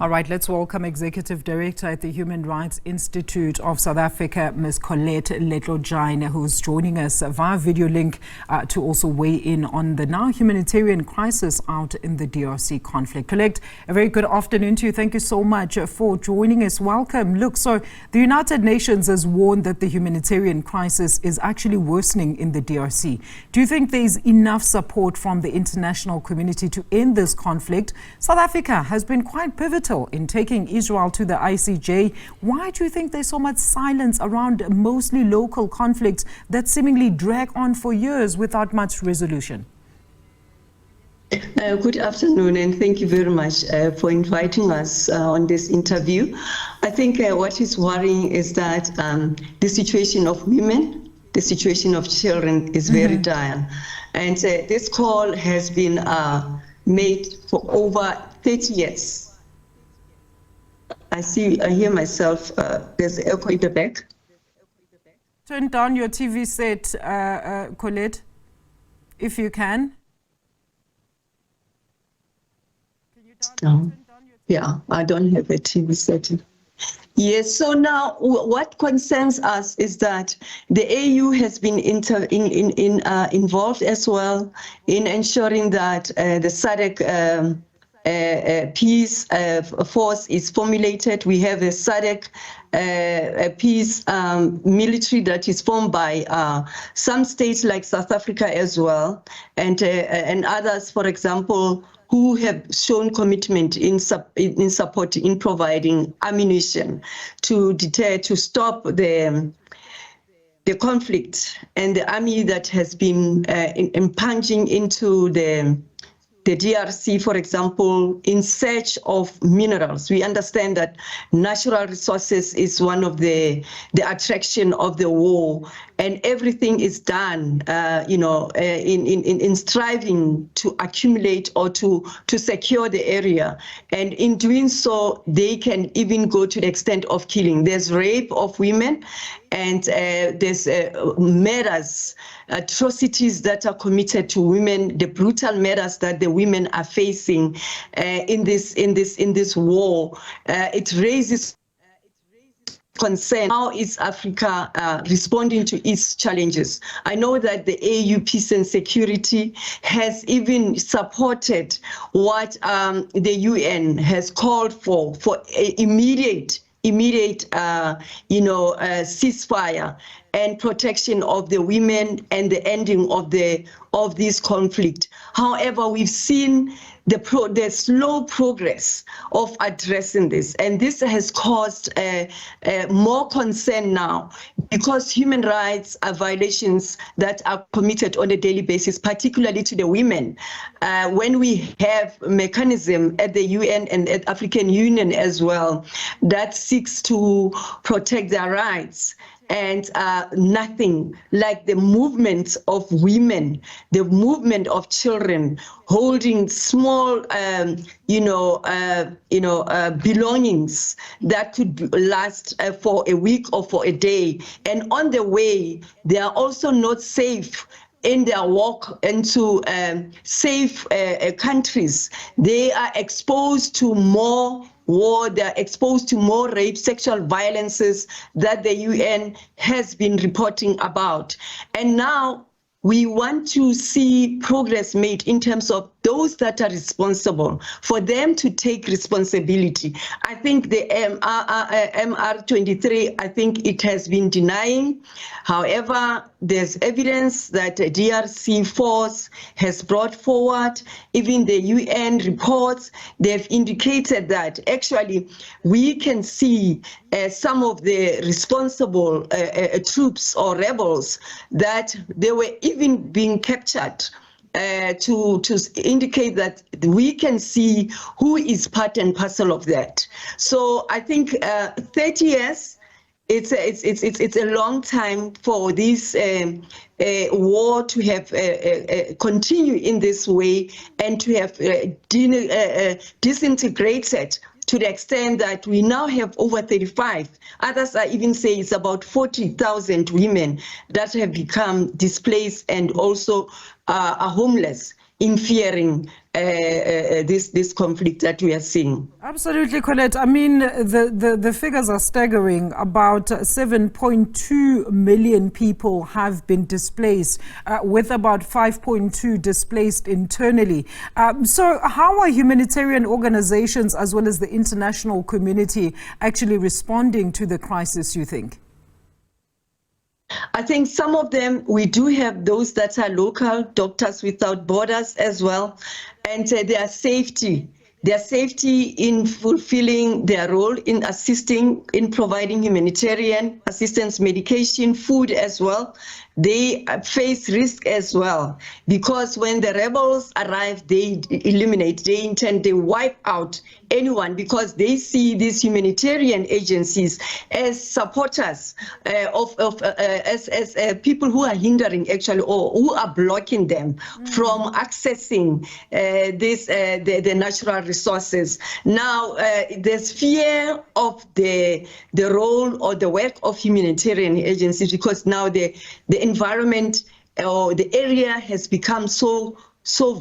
All right, let's welcome Executive Director at the Human Rights Institute of South Africa, Ms. Corlett Letlojane, who's joining us via video link to also weigh in on the now humanitarian crisis out in the DRC conflict. Corlett, a very good afternoon to you. Thank you so much for joining us. Welcome. Look, so the United Nations has warned that the humanitarian crisis is actually worsening in the DRC. Do you think there is enough support from the international community to end this conflict? South Africa has been quite pivotal in taking Israel to the ICJ. Why do you think there's so much silence around mostly local conflicts that seemingly drag on for years without much resolution? Good afternoon, and thank you very much for inviting us on this interview. I think what is worrying is that the situation of women, the situation of children is very dire. And this call has been made for over 30 years. I hear myself, there's echo in the back. Turn down your TV set, Corlett, if you can. Yeah, I don't have a TV setting. Yes, so now what concerns us is that the AU has been involved as well in ensuring that the SADC peace force is formulated. We have a SADC peace military that is formed by some states like South Africa as well, and others, for example, who have shown commitment in support in providing ammunition to deter, to stop the conflict and the army that has been impunging into the DRC, for example, in search of minerals. We understand that natural resources is one of the attraction of the war, and everything is done, in striving to accumulate or to secure the area. And in doing so, they can even go to the extent of killing. There's rape of women, and there's murders, atrocities that are committed to women, the brutal murders that the women are facing in this war. It raises concern. How is Africa responding to its challenges? I know that the AU Peace and Security has even supported what the UN has called for immediate ceasefire and protection of the women and the ending of this conflict. However, we've seen the slow progress of addressing this, and this has caused more concern now because human rights violations that are committed on a daily basis, particularly to the women. When we have a mechanism at the UN and at African Union as well that seeks to protect their rights, and nothing like the movement of women, the movement of children holding small, belongings that could last for a week or for a day. And on the way, they are also not safe in their walk into safe countries. They are exposed to more war, they're exposed to more rape, sexual violences that the UN has been reporting about. And now we want to see progress made in terms of those that are responsible, for them to take responsibility. I think the MR23, I think it has been denying. However, there's evidence that a DRC force has brought forward. Even the UN reports, they've indicated that actually we can see some of the responsible troops or rebels that they were even being captured to indicate that we can see who is part and parcel of that. So I think 30 years, it's a long time for this war to have continue in this way and to have disintegrated to the extent that we now have over 35. Others are even saying it's about 40,000 women that have become displaced and also are homeless in fearing this conflict that we are seeing. Absolutely, Corlett. I mean, the figures are staggering. About 7.2 million people have been displaced, with about 5.2 displaced internally. So how are humanitarian organizations as well as the international community actually responding to the crisis, you think? I think some of them, we do have those that are local, Doctors Without Borders as well, and their safety in fulfilling their role in assisting, in providing humanitarian assistance, medication, food as well. They face risk as well, because when the rebels arrive, they eliminate, they intend, they wipe out anyone, because they see these humanitarian agencies as supporters as people who are hindering actually, or who are blocking them from accessing the natural resources. Now there's fear of the role or the work of humanitarian agencies, because now the environment or the area has become so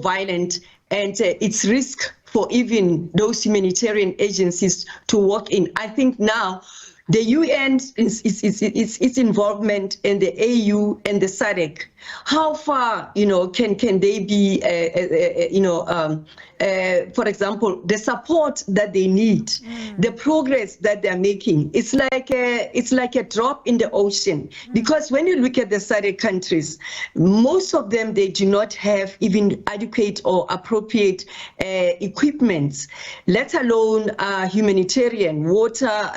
violent, and it's risk for even those humanitarian agencies to work in. I think now the UN its involvement in the AU and the SADC, how far can they be for example, the support that they need, the progress that they're making, it's like a drop in the ocean. Because when you look at the SADC countries, most of them, they do not have even adequate or appropriate equipment, let alone humanitarian, water,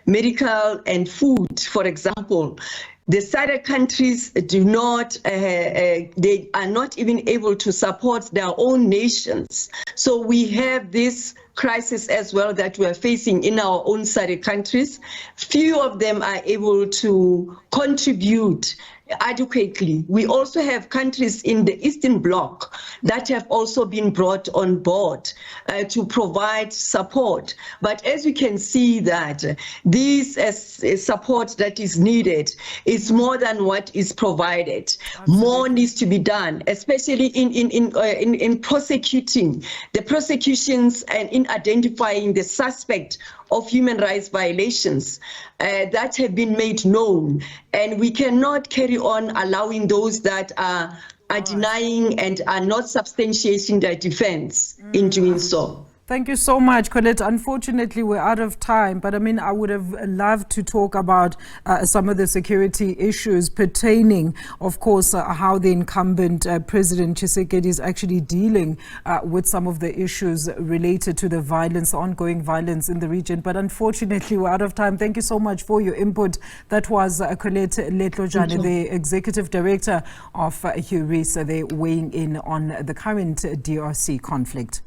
medical and food, for example. The SADC countries do not, they are not even able to support their own nations. So we have this crisis as well that we are facing in our own SADC countries. Few of them are able to contribute adequately. We also have countries in the Eastern Bloc that have also been brought on board to provide support. But as we can see that this support that is needed is more than what is provided. Absolutely. More needs to be done, especially in prosecuting the prosecutions and in identifying the suspect of human rights violations that have been made known. And we cannot carry on allowing those that are denying and are not substantiating their defense in doing so. Thank you so much, Corlett. Unfortunately, we're out of time, but I mean, I would have loved to talk about some of the security issues pertaining, of course, how the incumbent President Tshisekedi is actually dealing with some of the issues related to the violence, ongoing violence in the region. But unfortunately, we're out of time. Thank you so much for your input. That was Corlett Letlojane, the Executive Director of HURISA, weighing in on the current DRC conflict.